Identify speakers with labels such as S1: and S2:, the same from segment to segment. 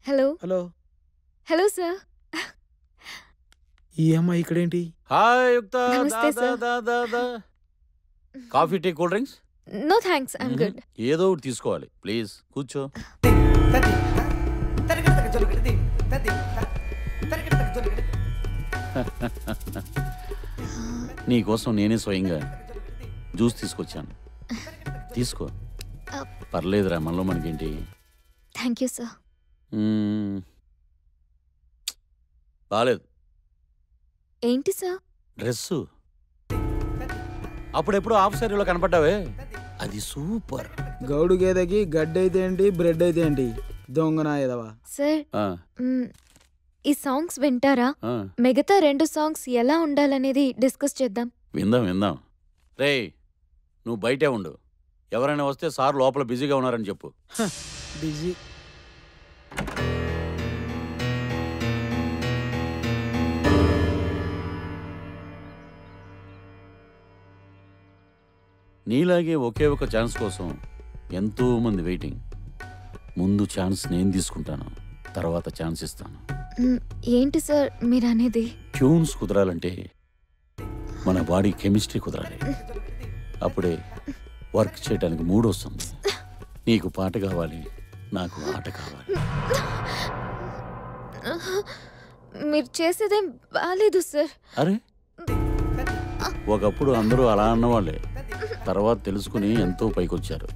S1: Hello
S2: hello
S1: hello sir.
S2: ఈ అమ్మాయి ఇక్కడేంటి?
S3: Hi Yukta.
S1: నమస్తే sir.
S3: Coffee tea cool drinks?
S1: No thanks, I'm good.
S3: ఏదో ఒకటి తీసుకోవాలి ప్లీజ్. కూర్చో. నీకోసం నేనే స్వయంగా జ్యూస్ తీసుకొచ్చాను, తీసుకో. పర్లేదురా, మనలో మనకేంటి.
S1: Thank you sir.
S3: బాలేదు.
S1: ఏంటి సార్?
S3: డ్రెస్సు అప్పుడెప్పుడు హాఫ్ సారీలో కనపడ్డావే, అది సూపర్.
S2: గౌడు గేదెకి గడ్డి అయితే ఏంటి, బ్రెడ్ అయితే ఏంటి, దొంగనా ఎదవా.
S1: సార్, ఈ సాంగ్స్ వింటారా? మిగతా 2 సాంగ్స్ ఎలా ఉండాలనేది డిస్కస్ చేద్దాం.
S3: విందాం విందాం. రే, నువ్వు బయటే ఉండు. ఎవరైనా వస్తే సార్ లోపల బిజీగా ఉన్నారని చెప్పు.
S2: బిజీ.
S3: నీలాగే ఒకే ఒక ఛాన్స్ కోసం ఎంతో మంది వెయిటింగ్. ముందు ఛాన్స్ నేను తీసుకుంటాను, తర్వాత ఛాన్స్ ఇస్తాను.
S1: ఏంటి సార్ మీరు అనేది?
S3: ట్యూన్స్ కుదరాలంటే మన బాడీ కెమిస్ట్రీ కుదరాలి. అప్పుడే వర్క్ చేయడానికి మూడ్ వస్తుంది. నీకు పాట కావాలి, నాకు ఆట కావాలి.
S1: మీరు చేసేదేం బాలేదు సార్.
S3: అరే, ఒకప్పుడు అందరూ అలా అన్నవాళ్ళే, తర్వాత తెలుసుకుని ఎంతో పైకొచ్చారు.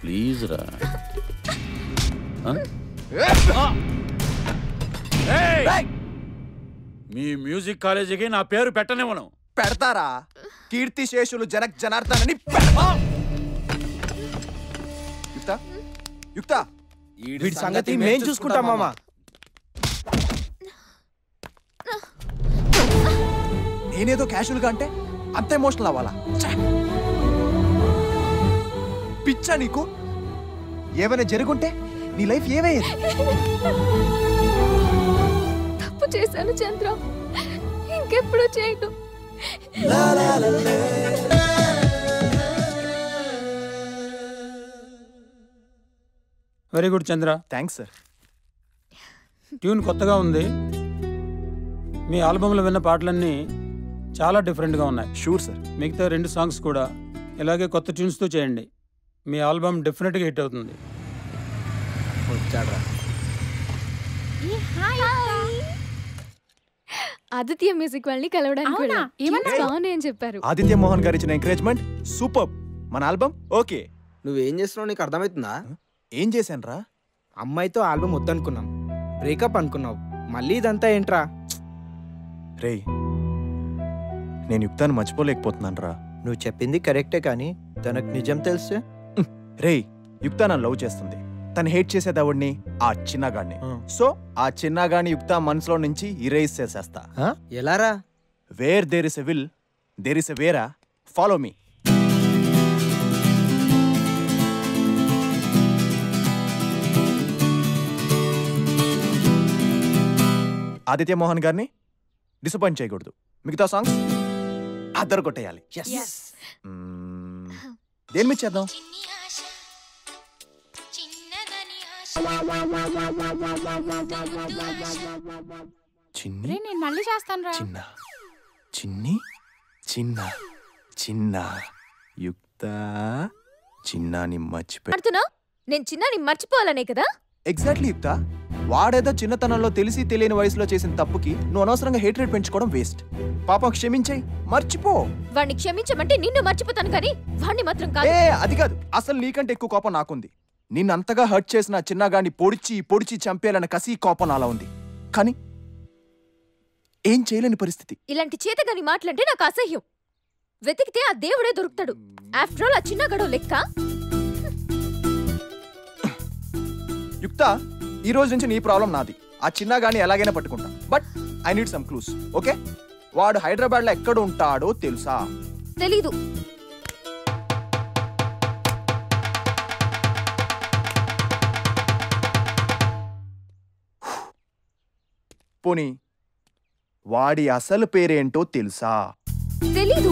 S3: ప్లీజ్ రా. మీ మ్యూజిక్ కాలేజీకి నా పేరు పెట్టనివ్వను.
S4: పెడతారా? కీర్తి శేషులు జనక్ జనార్దన్ అని. యుక్త, యుక్త, వీడి సంగతి మేం చూసుకుంటాం మామా. నేనేదో క్యాషువల్గా అంటే అంత ఎమోషనల్ అవ్వాలా? పిచ్చా నీకు? ఏమైనా జరుగుంటే నీ లైఫ్ ఏమయ్యేది?
S1: తప్పు చేశాను చంద్ర, ఇంకెప్పుడు చేయను.
S2: Very good Chandra.
S4: Thanks sir.
S2: Tune కొత్తగా ఉంది. మీ ఆల్బంలో విన్న పాటలన్నీ చాలా డిఫరెంట్గా ఉన్నాయి.
S4: Sure sir.
S2: మిగతా 2 సాంగ్స్ కూడా ఇలాగే కొత్త ట్యూన్స్తో చేయండి. మీ ఆల్బమ్ డెఫినెట్గా హిట్ అవుతుంది.
S1: ఆదిత్య మ్యూజిక్ వాళ్ళని కలవడానికి బాగున్నాయి అని చెప్పారు.
S4: ఆదిత్య మోహన్ గారు ఇచ్చిన ఎంకరేజ్మెంట్ సూపర్. మన ఆల్బమ్ ఓకే.
S5: నువ్వేం చేస్తున్నావు నీకు అర్థమవుతుందా?
S4: ఏం చేశాను రా?
S5: అమ్మాయితో ఆల్బమ్ వద్దనుకున్నాం, బ్రేకప్ అనుకున్నావు, మళ్ళీ ఇదంతా ఏంట్రా?
S4: రే, నేను యుక్తాన్ని మర్చిపోలేకపోతున్నాను రా.
S5: నువ్వు చెప్పింది కరెక్టే, కానీ తనకు నిజం తెలిస్తే?
S4: రే, యుక్త నన్ను లవ్ చేస్తుంది. తను హేట్ చేసేదావుడిని ఆ చిన్నగాడిని. సో ఆ చిన్నగాడిని యుక్త మనసులో నుంచి ఇరేజ్ చేసేస్తా.
S5: ఎలారా?
S4: Where there is a will there is a వేరా. ఫాలో మీ. ఆదిత్య మోహన్ గారిని డిసప్పాయింట్ చేయకూడదు. మిగతా సాంగ్స్ అద్దరు కొట్టేయాలి. దేని మీద చేద్దాం? చిన్ని,
S6: నేను మళ్ళీ చేస్తాను రా.
S4: చిన్న, చిన్ని, చిన్న, చిన్న, యుక్త, చిన్నాని
S1: మర్చిపోతున్నా. నేను చిన్నాని మర్చిపోవాలనే కదా?
S4: ఎగ్జాక్ట్లీ యుక్త. వాడేదో చిన్నతనంలో తెలిసి తెలియని వయసులో చేసిన తప్పుకి నువ్వు అనవసరంగా హేట్రేట్ పెంచుకోవడం వేస్ట్. పాపం క్షమించేయి, మర్చిపో.
S1: వాడిని క్షమించమంటే నిన్ను మర్చిపోతాను, కానీ వాడిని మాత్రం కాదు.
S4: అది కాదు, అసలు నీకంటే ఎక్కువ కోపం నాకుంది. నిన్నంతగా హర్ట్ చేసిన చిన్నగాడిని పొడిచి పొడిచి చంపేయాలన్న కసి కోపం అలా ఉంది. కానీ ఏం చేయలేని పరిస్థితి.
S1: ఇలాంటి చేతగాని మాటలంటే నాకు అసహ్యం. వెతికితే ఆ దేవుడే దొరుకుతాడు. ఆఫ్టర్ ఆల్ ఆ చిన్నగాడో లెక్క.
S4: యుక్త, ఈ రోజు నుంచి నీ ప్రాబ్లం నాది. ఆ చిన్నగాడిని ఎలాగైనా పట్టుకుంటా. But I need some clues. Okay? వాడు హైదరాబాద్ లో ఎక్కడ ఉంటాడో తెలుసా?
S1: తెలీదు.
S4: పోనీ వాడి అసలు పేరేంటో తెలుసా?
S1: తెలీదు.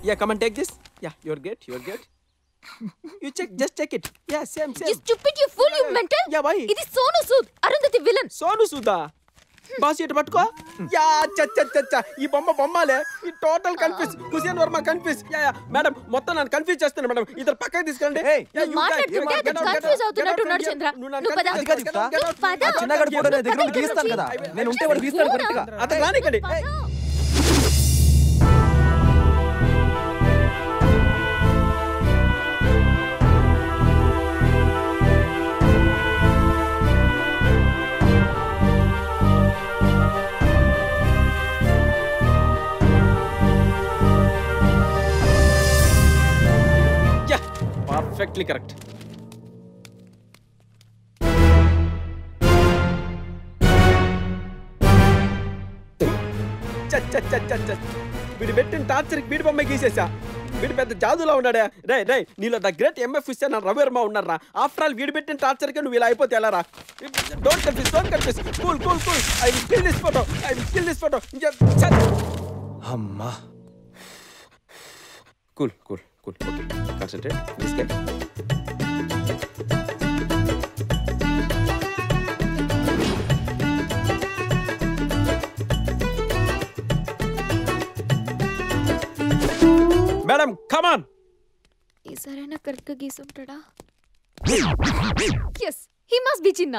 S7: Yeah, come and take this. Yeah, you're good. You just check it. Yeah, same.
S1: You stupid, you fool, you mental.
S7: Yeah, why?
S1: ఇది సోను సూద్, అరుంధతి విలన్.
S7: సోను సుధా బాస్ ఇటు పట్టుకో. యా చచ్చ ఈ బొమ్మలే ఈ total confuse. Hussain Varma confuse. Yeah madam మొత్తం నన్ను కన్ఫ్యూజ్ చేస్తాను మేడం. ఇద్దరు పక్కకి తీసుకెళ్ళండి.
S1: నువ్వు మాట్లాడుతుంటే అతను కన్ఫ్యూజ్ అవుతున్నట్టున్నాడు చంద్ర. నువ్వు పద.
S4: అది కాదు యుక్త.
S1: నువ్వు పద.
S4: ఆ చిన్నగాడి ఫోటో నేను దగ్గర నుండి గీస్తాను కదా, నేను ఉంటే వాడు గీస్తాడు కరెక్ట్ గా.
S7: అతను రానికండి. Perfectly correct. వీడు పెట్టిన టార్చర్కి వీడి బొమ్మ గీసేసా. వీడు పెద్ద జాదులా ఉన్నాడా. రే నీలో the great MF Hussain Ravi Varma ఉన్నారా. ఆఫ్టర్ ఆల్ వీడు పెట్టిన టార్చర్కి నువ్వు ఇలా అయిపోతే ఎలా రా. Don't confuse. Cool. I will kill this photo.
S4: అమ్మా.
S7: Cool. Okay, concentrate. Please get. Madam, come on.
S1: ఈసారైనా కరెక్ట్ గా గీసుంటాడా? Yes, he must be చిన్న.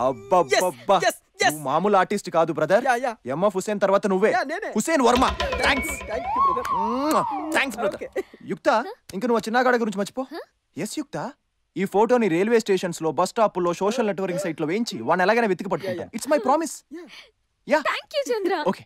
S4: అబ్బబ్బబ్బా,
S7: Yes.
S4: నువ్వు మామూలు ఆర్టిస్ట్ కాదు బ్రదర్.
S7: Yeah.
S4: ఎంఎఫ్ హుసేన్ తర్వాత నువ్వే.
S7: Yeah, నేనే.
S4: Hussain Varma. Thanks
S7: Thank you, brother.
S4: Brother. Yukta, ఇంక నువ్వు చిన్నగాడ గురించి మర్చిపో. ఎస్ యుక్త, ఈ ఫోటోని రైల్వే స్టేషన్స్ లో, బస్ స్టాప్ లో, సోషల్ నెట్వర్కింగ్ సైట్ లో వేయించి వాడిని ఎలాగైనా వెతికి పట్టుకుంటాను. It's my promise. Yeah
S1: Thank you, Chandra.
S4: Okay.